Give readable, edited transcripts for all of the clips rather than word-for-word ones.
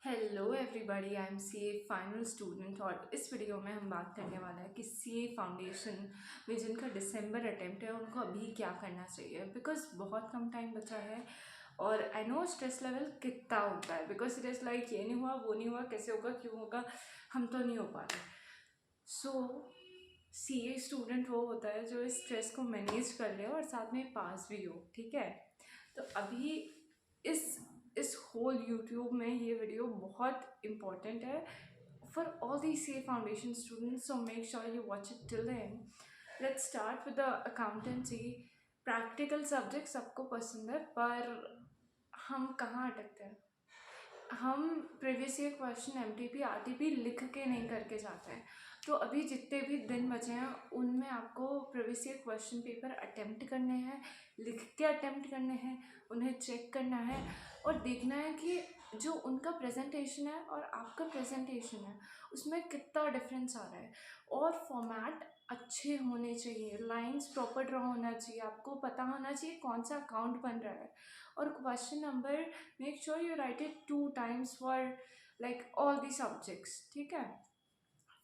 Hello everybody, I am CA final student और इस video में हम बात करने वाला है कि सीए फाउंडेशन में जिनका दिसंबर अटेम्प्ट है उनको अभी क्या करना चाहिए। बिकॉज बहुत कम टाइम बचा है और आई नो स्ट्रेस लेवल कितना होता है। बिकॉज इट इज़ लाइक ये नहीं हुआ, वो नहीं हुआ, कैसे होगा, क्यों होगा, हम तो नहीं हो पा रहे। सो सीए स्टूडेंट वो होता है जो इस स्ट्रेस को मैनेज कर ले और साथ में पास भी हो। ठीक है, तो अभी इस इस होल यूट्यूब में ये वीडियो बहुत इम्पॉर्टेंट है for all the C foundation students, so make sure you watch it till the end. Let's start with the accountancy. Practical subject सबको पसंद है, पर हम कहाँ अटकते हैं। हम previous year question MTP RTP लिख के नहीं करके जाते हैं। तो अभी जितने भी दिन बचे हैं उनमें आपको previous year question paper attempt करने हैं, लिख के अटेम्प्ट करने हैं, उन्हें चेक करना है और देखना है कि जो उनका प्रेजेंटेशन है और आपका प्रेजेंटेशन है उसमें कितना डिफरेंस आ रहा है। और फॉर्मेट अच्छे होने चाहिए, लाइंस प्रॉपर ड्रॉ होना चाहिए, आपको पता होना चाहिए कौन सा अकाउंट बन रहा है। और question number make sure you right it 2 times for like all the subjects. ठीक है,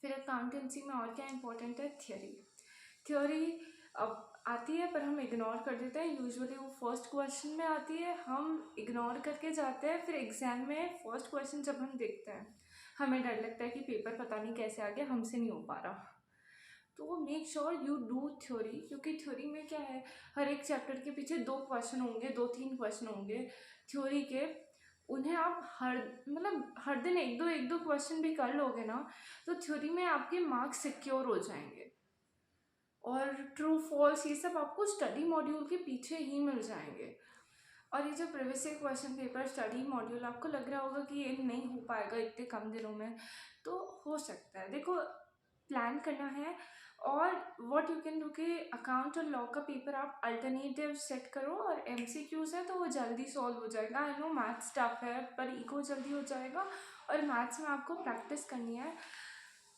फिर अकाउंटेंसी में और क्या इंपॉर्टेंट है, थियोरी। थ्योरी अब आती है पर हम इग्नोर कर देते हैं। यूजुअली वो फर्स्ट क्वेश्चन में आती है, हम इग्नोर करके जाते हैं। फिर एग्जाम में फर्स्ट क्वेश्चन जब हम देखते हैं हमें डर लगता है कि पेपर पता नहीं कैसे आ गया, हमसे नहीं हो पा रहा। तो make sure you do theory, क्योंकि थ्योरी में क्या है, हर एक चैप्टर के पीछे 2 क्वेश्चन होंगे, 2-3 क्वेश्चन होंगे थ्योरी के। उन्हें आप हर दिन एक दो क्वेश्चन भी कर लोगे ना, तो थ्योरी में आपके मार्क्स सिक्योर हो जाएंगे। और ट्रू फॉल्स ये सब आपको स्टडी मॉड्यूल के पीछे ही मिल जाएंगे। और ये जो previous year question paper study module आपको लग रहा होगा कि ये नहीं हो पाएगा इतने कम दिनों में, तो हो सकता है। देखो, प्लान करना है। और व्हाट यू कैन डू कि अकाउंट और लॉ का पेपर आप अल्टरनेटिव सेट करो, और एमसीक्यूज है तो वो जल्दी सॉल्व हो जाएगा। आई नो मैथ्स टफ है पर इको जल्दी हो जाएगा। और मैथ्स में आपको प्रैक्टिस करनी है।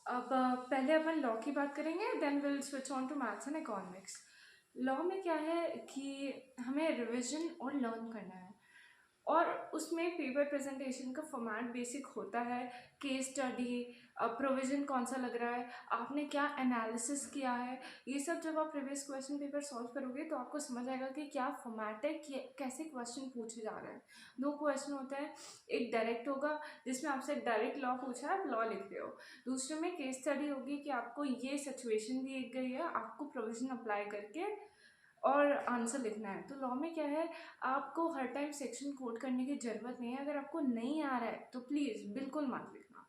अब पहले अपन लॉ की बात करेंगे, then will switch on to maths and economics. Law में क्या है कि हमें रिविजन और लर्न करना है, और उसमें पेपर प्रेजेंटेशन का फॉर्मेट बेसिक होता है। केस स्टडी, प्रोविजन कौन सा लग रहा है, आपने क्या एनालिसिस किया है, ये सब जब आप प्रीवियस क्वेश्चन पेपर सॉल्व करोगे तो आपको समझ आएगा कि क्या फॉर्मेट है, कैसे क्वेश्चन पूछे जा रहे हैं। 2 क्वेश्चन होते हैं, एक डायरेक्ट होगा जिसमें आपसे डायरेक्ट लॉ पूछा है, आप लॉ लिख रहे हो। दूसरे में केस स्टडी होगी कि आपको ये सिचुएशन दी गई है, आपको प्रोविजन अप्लाई करके और आंसर लिखना है। तो लॉ में क्या है, आपको हर टाइम सेक्शन कोड करने की ज़रूरत नहीं है। अगर आपको नहीं आ रहा है तो प्लीज़ बिल्कुल मत लिखना।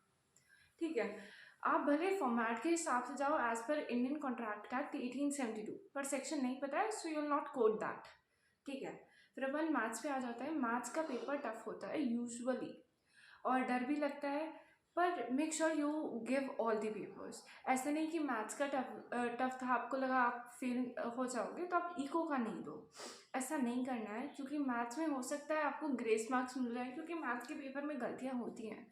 ठीक है, आप भले फॉर्मेट के हिसाब से जाओ as per Indian contract act 1872, पर सेक्शन नहीं पता है so you will not code that. ठीक है, फिर अपन मैथ्स पे आ जाता है। मैथ्स का पेपर टफ होता है यूजुअली, और डर भी लगता है, पर make sure you give all the papers. ऐसा नहीं कि मैथ्स का टफ था, आपको लगा आप फेल हो जाओगे तो आप इको का नहीं दो। ऐसा नहीं करना है, क्योंकि मैथ्स में हो सकता है आपको ग्रेस मार्क्स मिल जाए, क्योंकि मैथ्स के पेपर में गलतियाँ होती हैं।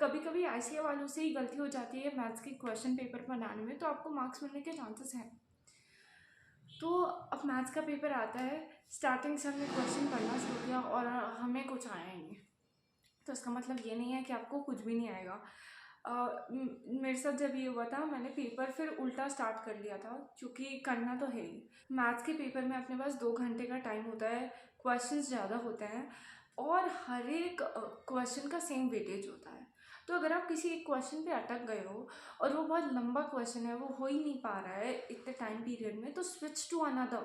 कभी कभी आईसीए वालों से ही गलती हो जाती है मैथ्स के क्वेश्चन पेपर बनाने में, तो आपको मार्क्स मिलने के चांसेस हैं। तो अब मैथ्स का पेपर आता है, स्टार्टिंग से हमने क्वेश्चन पढ़ना शुरू किया और हमें कुछ आया ही नहीं, तो इसका मतलब ये नहीं है कि आपको कुछ भी नहीं आएगा। मेरे साथ जब ये हुआ था, मैंने पेपर फिर उल्टा स्टार्ट कर लिया था, क्योंकि करना तो है ही। मैथ्स के पेपर में अपने पास 2 घंटे का टाइम होता है, क्वेश्चंस ज़्यादा होते हैं, और हर एक क्वेश्चन का सेम वेटेज होता है। तो अगर आप किसी एक क्वेश्चन पे अटक गए हो और वो बहुत लंबा क्वेश्चन है, वो हो ही नहीं पा रहा है इतने टाइम पीरियड में, तो स्विच टू अनदर,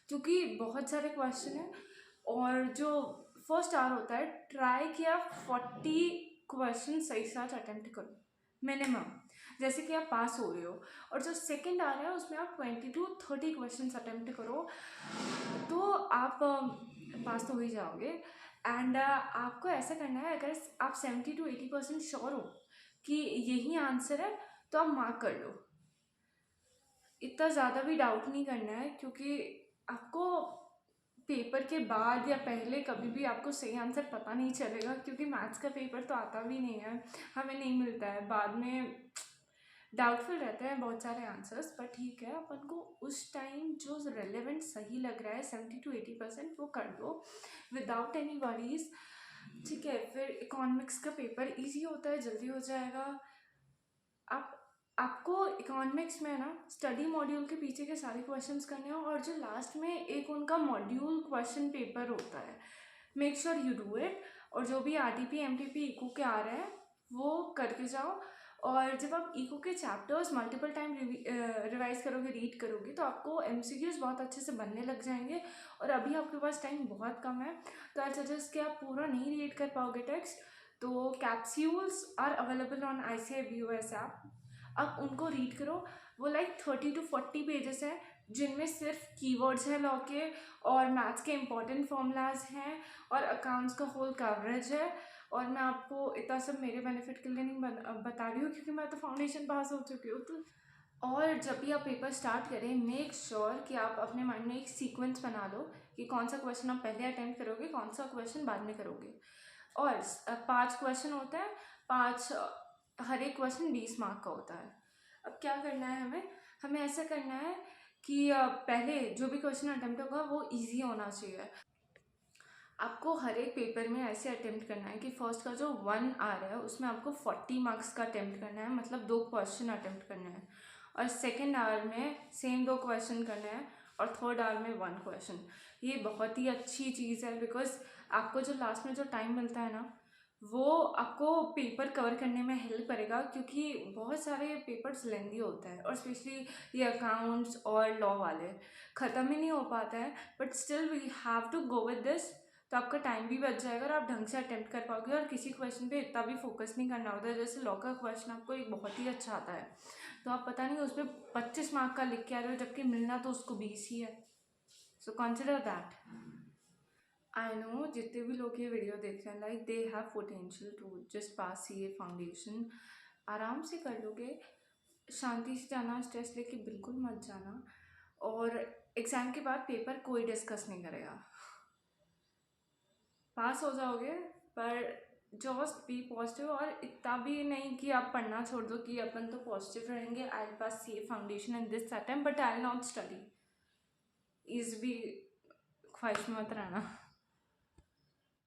क्योंकि बहुत सारे क्वेश्चन हैं। और जो फर्स्ट आवर होता है, ट्राई किया 40 क्वेश्चन सही साथ अटेम्प्ट करो मिनिमम, जैसे कि आप पास हो रहे हो। और जो सेकंड आ रहा है उसमें आप 20 to 30 क्वेश्चन अटेम्प्ट करो, तो आप पास तो हो ही जाओगे। एंड आपको ऐसा करना है, अगर आप 70 to 80% श्योर हो कि यही आंसर है तो आप मार्क कर लो। इतना ज़्यादा भी डाउट नहीं करना है, क्योंकि आपको पेपर के बाद या पहले कभी भी आपको सही आंसर पता नहीं चलेगा, क्योंकि मैथ्स का पेपर तो आता भी नहीं है, हमें नहीं मिलता है। बाद में डाउटफुल रहते हैं बहुत सारे आंसर्स, पर ठीक है, अपन को उस टाइम जो रेलेवेंट सही लग रहा है 70 to 80% वो कर दो विदाउट एनी वरीज। ठीक है, फिर इकोनॉमिक्स का पेपर इजी होता है, जल्दी हो जाएगा। आप आपको इकोनॉमिक्स में ना स्टडी मॉड्यूल के पीछे के सारे क्वेश्चंस करने हैं, और जो लास्ट में एक उनका मॉड्यूल क्वेश्चन पेपर होता है, make sure you do it. और जो भी आरटीपी एमटीपी इको के आ रहे हैं वो करके जाओ। और जब आप इको के चैप्टर्स मल्टीपल टाइम रिवाइज करोगे, रीड करोगे, तो आपको एमसीक्यूज बहुत अच्छे से बनने लग जाएंगे। और अभी आपके पास टाइम बहुत कम है, तो आई सजेस्ट कि आप पूरा नहीं रीड कर पाओगे टेक्स्ट, तो capsules are available on ICIBOS app, आप उनको रीड करो। वो लाइक 30 to 40 पेजेस हैं, जिनमें सिर्फ कीवर्ड्स हैं लॉ के, और मैथ्स के इंपॉर्टेंट फॉर्मूलाज हैं, और अकाउंट्स का होल कवरेज है। और मैं आपको इतना सब मेरे बेनिफिट के लिए नहीं बता रही हूँ, क्योंकि मैं तो फाउंडेशन पास हो चुकी हूँ। तो और जब भी आप पेपर स्टार्ट करें, मेक श्योर कि आप अपने माइंड में एक सीक्वेंस बना लो कि कौन सा क्वेश्चन आप पहले अटेम्प्ट करोगे, कौन सा क्वेश्चन बाद में करोगे। और 5 क्वेश्चन होते हैं, 5 हर एक क्वेश्चन 20 मार्क का होता है। अब क्या करना है हमें ऐसा करना है कि पहले जो भी क्वेश्चन अटेम्प्ट होगा वो इजी होना चाहिए। आपको हर एक पेपर में ऐसे अटेम्प्ट करना है कि फर्स्ट का जो 1 आ रहा है उसमें आपको 40 मार्क्स का अटेम्प्ट करना है, मतलब 2 क्वेश्चन अटेम्प्ट करना है। और सेकेंड आवर में सेम 2 क्वेश्चन करना है, और थर्ड आवर में 1 क्वेश्चन। ये बहुत ही अच्छी चीज़ है, बिकॉज आपको जो लास्ट में जो टाइम मिलता है ना, वो आपको पेपर कवर करने में हेल्प करेगा, क्योंकि बहुत सारे पेपर्स लेंदी होते हैं, और स्पेशली ये अकाउंट्स और लॉ वाले ख़त्म ही नहीं हो पाता है। But still we have to go with this, तो आपका टाइम भी बच जाएगा और आप ढंग से अटेम्प्ट कर पाओगे, और किसी क्वेश्चन पे इतना भी फोकस नहीं करना होता है। जैसे लॉ का क्वेश्चन आपको एक बहुत ही अच्छा आता है, तो आप पता नहीं उस पर 25 मार्क का लिख के आ रहे हो, जबकि मिलना तो उसको 20 ही है। So consider that. I know जितने भी लोग ये वीडियो देख रहे हैं, like they have potential to just pass CA foundation, आराम से कर लोगे, शांति से जाना, स्ट्रेस लेके बिल्कुल मत जाना। और एग्ज़ाम के बाद पेपर कोई डिस्कस नहीं करेगा, पास हो जाओगे, पर जस्ट बी पॉजिटिव। और इतना भी नहीं कि आप पढ़ना छोड़ दो कि अपन तो पॉजिटिव रहेंगे, I will pass CA foundation in this attempt, but I will not study. इस भी ख्वाहिश में मत रहना।